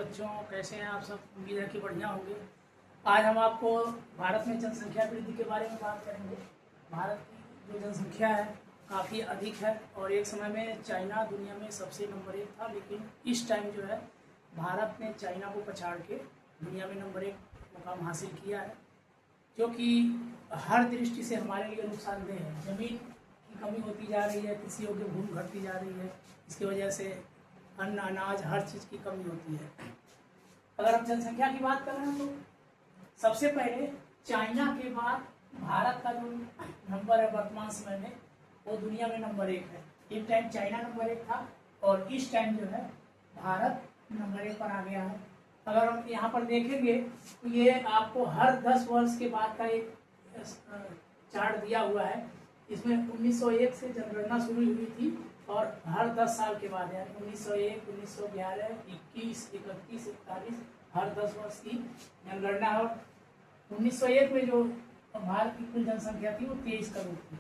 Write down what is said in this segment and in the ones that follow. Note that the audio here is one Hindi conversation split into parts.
बच्चों, कैसे हैं आप सब? उम्मीद है कि बढ़िया होंगे। आज हम आपको भारत में जनसंख्या वृद्धि के बारे में बात करेंगे। भारत की जो जनसंख्या है काफ़ी अधिक है और एक समय में चाइना दुनिया में सबसे नंबर 1 था, लेकिन इस टाइम जो है भारत ने चाइना को पछाड़ के दुनिया में नंबर 1 मुकाम हासिल किया है, जो कि हर दृष्टि से हमारे लिए नुकसानदेह है। ज़मीन की कमी होती जा रही है, कृषि योग्य भूमि घटती जा रही है, इसकी वजह से अन्न अनाज हर चीज़ की कमी होती है। अगर हम जनसंख्या की बात कर रहे हैं तो सबसे पहले चाइना के बाद भारत का जो नंबर है वर्तमान समय में वो दुनिया में नंबर 1 है। एक टाइम चाइना नंबर 1 था और इस टाइम जो है भारत नंबर 1 पर आ गया है। अगर हम यहाँ पर देखेंगे तो ये आपको हर 10 वर्ष के बाद का एक चार्ट दिया हुआ है। इसमें 1901 से जनगणना शुरू हुई थी और हर 10 साल के बाद यानी 1901, 1911, 21, 31, 41 हर 10 वर्ष की जनगणना। और 1901 में जो भारत की कुल जनसंख्या थी वो 23 करोड़ थी।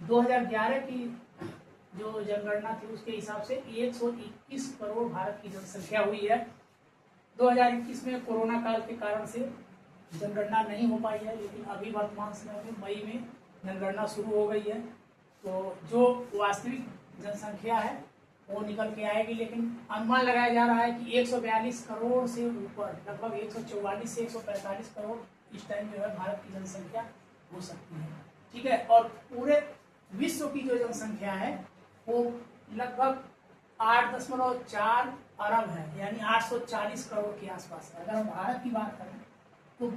2011 की जो जनगणना थी उसके हिसाब से 121 करोड़ भारत की जनसंख्या हुई है। 2021 में कोरोना काल के कारण से जनगणना नहीं हो पाई है, लेकिन अभी वर्तमान समय में मई में जनगणना शुरू हो गई है, तो जो वास्तविक जनसंख्या है वो निकल के आएगी। लेकिन अनुमान लगाया जा रहा है कि 142 करोड़ से ऊपर, लगभग 144 से 145 करोड़ इस टाइम जो है भारत की जनसंख्या हो सकती है। ठीक है, और पूरे विश्व की जो जनसंख्या है वो लगभग 8.4 अरब है, यानी 840 करोड़ के आसपास है। अगर हम भारत की बात करें तो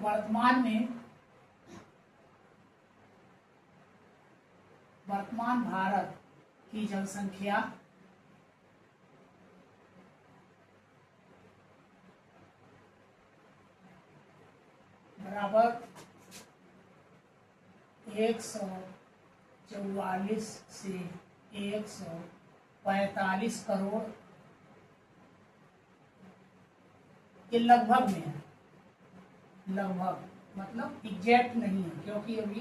वर्तमान भारत की जनसंख्या बराबर 144 से 145 करोड़ के लगभग में है। लगभग मतलब एग्जैक्ट नहीं है, क्योंकि अभी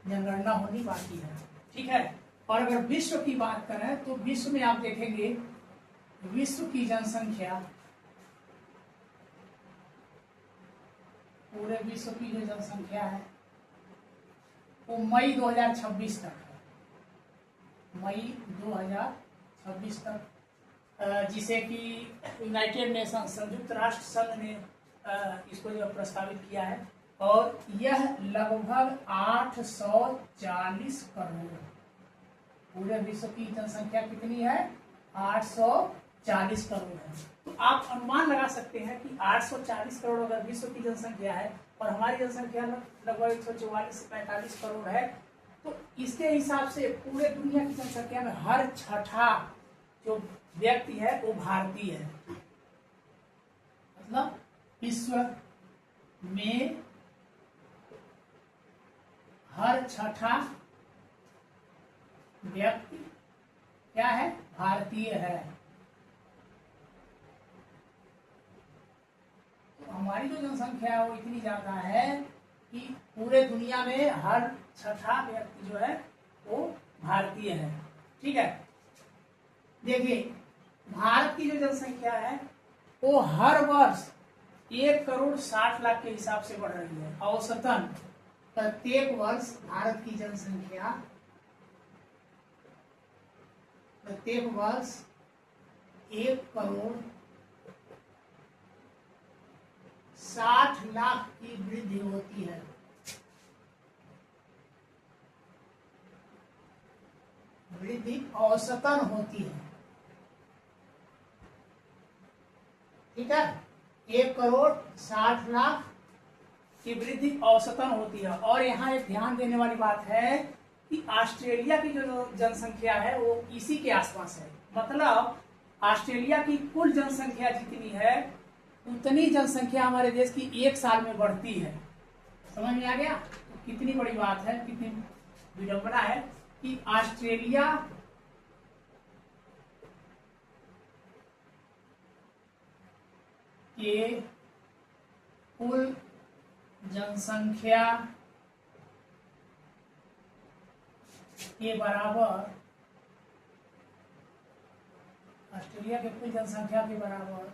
जनगणना होनी बाकी है। ठीक है, और अगर विश्व की बात करें तो विश्व में आप देखेंगे विश्व की जनसंख्या, पूरे विश्व की जो जनसंख्या है वो मई 2026 तक है। मई 2026 तक, जिसे कि यूनाइटेड नेशन, संयुक्त राष्ट्र संघ ने इसको जो प्रस्तावित किया है, और यह लगभग 840 करोड़। पूरे विश्व की जनसंख्या कितनी है? 840 करोड़ है। तो आप अनुमान लगा सकते हैं कि 840 करोड़ अगर विश्व की जनसंख्या है और हमारी जनसंख्या लगभग 144 से 45 करोड़ है, तो इसके हिसाब से पूरे दुनिया की जनसंख्या में हर छठा जो व्यक्ति है वो भारतीय है। मतलब विश्व में हर छठा व्यक्ति क्या है? भारतीय है। तो हमारी जो जनसंख्या है वो इतनी ज्यादा है कि पूरे दुनिया में हर छठा व्यक्ति जो है वो भारतीय है। ठीक है, देखिए भारत की जो जनसंख्या है वो हर वर्ष 1,60,00,000 के हिसाब से बढ़ रही है। औसतन प्रत्येक वर्ष भारत की जनसंख्या प्रत्येक वर्ष 1,60,00,000 की वृद्धि होती है। वृद्धि औसतन होती है। ठीक है, 1,60,00,000 की वृद्धि औसतन होती है। और यहाँ एक ध्यान देने वाली बात है कि ऑस्ट्रेलिया की जो जनसंख्या है वो इसी के आसपास है। मतलब ऑस्ट्रेलिया की कुल जनसंख्या जितनी है उतनी जनसंख्या हमारे देश की एक साल में बढ़ती है। समझ में आ गया? तो कितनी बड़ी बात है, कितनी विडंबना है कि ऑस्ट्रेलिया के कुल जनसंख्या के बराबर, ऑस्ट्रेलिया के कुल जनसंख्या के बराबर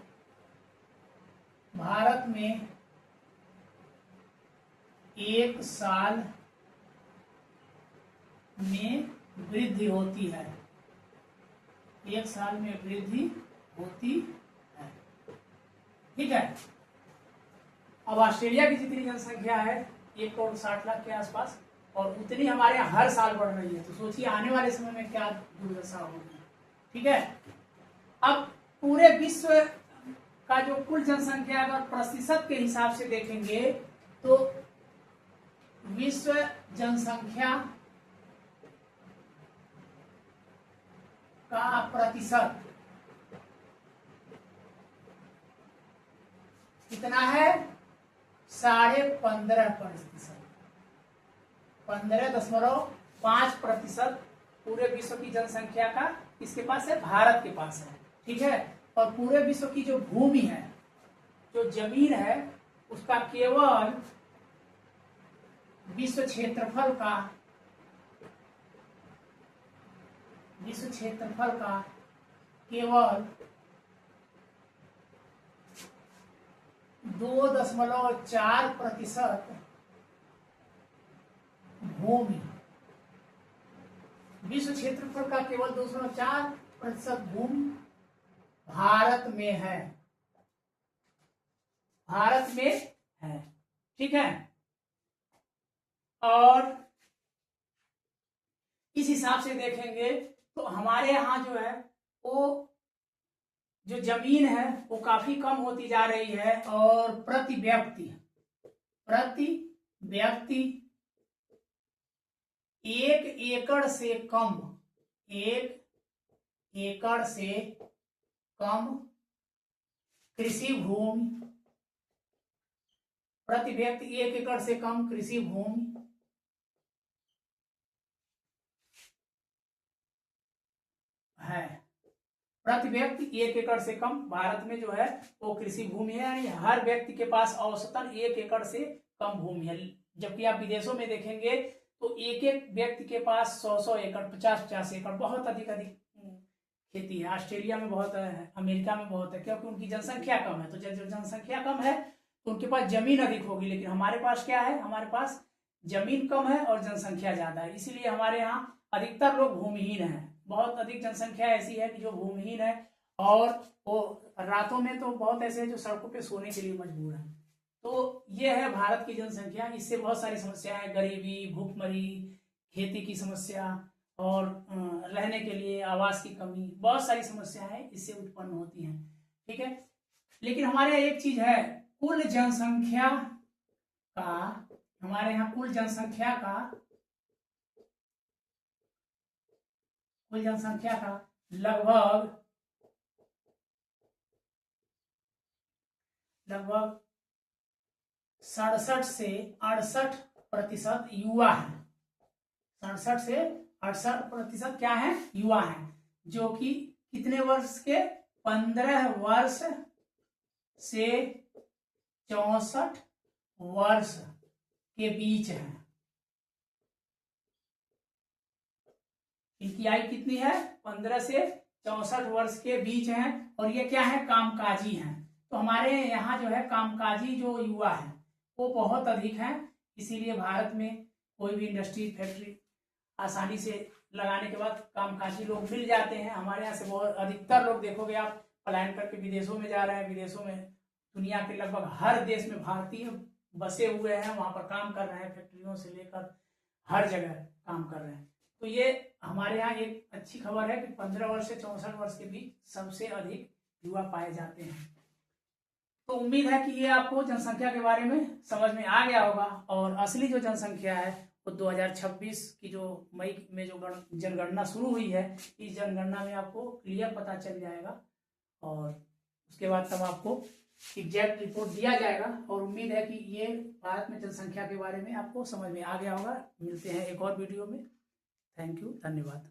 भारत में एक साल में वृद्धि होती है, एक साल में वृद्धि होती है। ठीक है। अब ऑस्ट्रेलिया की जितनी जनसंख्या है 1,60,00,000 के आसपास, और उतनी हमारे यहाँ हर साल बढ़ रही है। तो सोचिए आने वाले समय में क्या दुर्दशा होगी। ठीक है। अब पूरे विश्व का जो कुल जनसंख्या अगर प्रतिशत के हिसाब से देखेंगे तो विश्व जनसंख्या का प्रतिशत कितना है? 15.5%, 15.5% पूरे विश्व की जनसंख्या का किसके पास है? भारत के पास है। ठीक है। और पूरे विश्व की जो भूमि है, जो जमीन है, उसका केवल विश्व क्षेत्रफल का केवल 2.4% भूमि, विश्व क्षेत्रफल का केवल 2.4% भूमि भारत में है, भारत में है। ठीक है। और इस हिसाब से देखेंगे तो हमारे यहाँ जो है वो जो जमीन है वो काफी कम होती जा रही है, और प्रति व्यक्ति 1 एकड़ से कम, 1 एकड़ से कम कृषि भूमि, प्रति व्यक्ति 1 एकड़ से कम कृषि भूमि है। प्रति व्यक्ति 1 एकड़ से कम भारत में जो है वो कृषि भूमि है, यानी हर व्यक्ति के पास औसतन 1 एकड़ से कम भूमि है। जबकि आप विदेशों में देखेंगे तो एक एक व्यक्ति के पास 100 एकड़, 50 एकड़, बहुत अधिक खेती है। ऑस्ट्रेलिया में बहुत है, अमेरिका में बहुत है, क्योंकि उनकी जनसंख्या कम है। तो जब जनसंख्या कम है तो उनके पास जमीन अधिक होगी, लेकिन हमारे पास क्या है? हमारे पास जमीन कम है और जनसंख्या ज्यादा है, इसीलिए हमारे यहाँ अधिकतर लोग भूमिहीन हैं। बहुत अधिक जनसंख्या ऐसी है कि जो भूमिहीन है, और वो रातों में तो बहुत ऐसे हैं जो सड़कों पे सोने के लिए मजबूर हैं। तो ये है भारत की जनसंख्या। इससे बहुत सारी समस्याएं, गरीबी, भूखमरी, खेती की समस्या, और रहने के लिए आवास की कमी, बहुत सारी समस्याएं इससे उत्पन्न होती हैं। ठीक है। लेकिन हमारे यहाँ एक चीज है, कुल जनसंख्या का, हमारे यहाँ कुल जनसंख्या का लगभग 67 से 68% युवा है। 67 से 68% क्या है? युवा है, जो कि कितने वर्ष के? 15 वर्ष से 64 वर्ष के बीच है। इनकी आयु कितनी है? 15 से 64 वर्ष के बीच है, और ये क्या है? कामकाजी हैं। तो हमारे यहाँ जो है कामकाजी जो युवा है वो बहुत अधिक है, इसीलिए भारत में कोई भी इंडस्ट्री, फैक्ट्री आसानी से लगाने के बाद कामकाजी लोग मिल जाते हैं। हमारे यहाँ से बहुत अधिकतर लोग देखोगे आप पलायन करके विदेशों में जा रहे हैं। विदेशों में दुनिया के लगभग हर देश में भारतीय बसे हुए हैं, वहां पर काम कर रहे हैं, फैक्ट्रियों से लेकर हर जगह काम कर रहे हैं। तो ये हमारे यहाँ एक अच्छी खबर है कि 15 वर्ष से 64 वर्ष के बीच सबसे अधिक युवा पाए जाते हैं। तो उम्मीद है कि ये आपको जनसंख्या के बारे में समझ में आ गया होगा, और असली जो जनसंख्या है वो 2026 की जो मई में जो जनगणना शुरू हुई है, इस जनगणना में आपको क्लियर पता चल जाएगा, और उसके बाद तब आपको एग्जैक्ट रिपोर्ट दिया जाएगा। और उम्मीद है कि ये भारत में जनसंख्या के बारे में आपको समझ में आ गया होगा। मिलते हैं एक और वीडियो में। थैंक यू, धन्यवाद।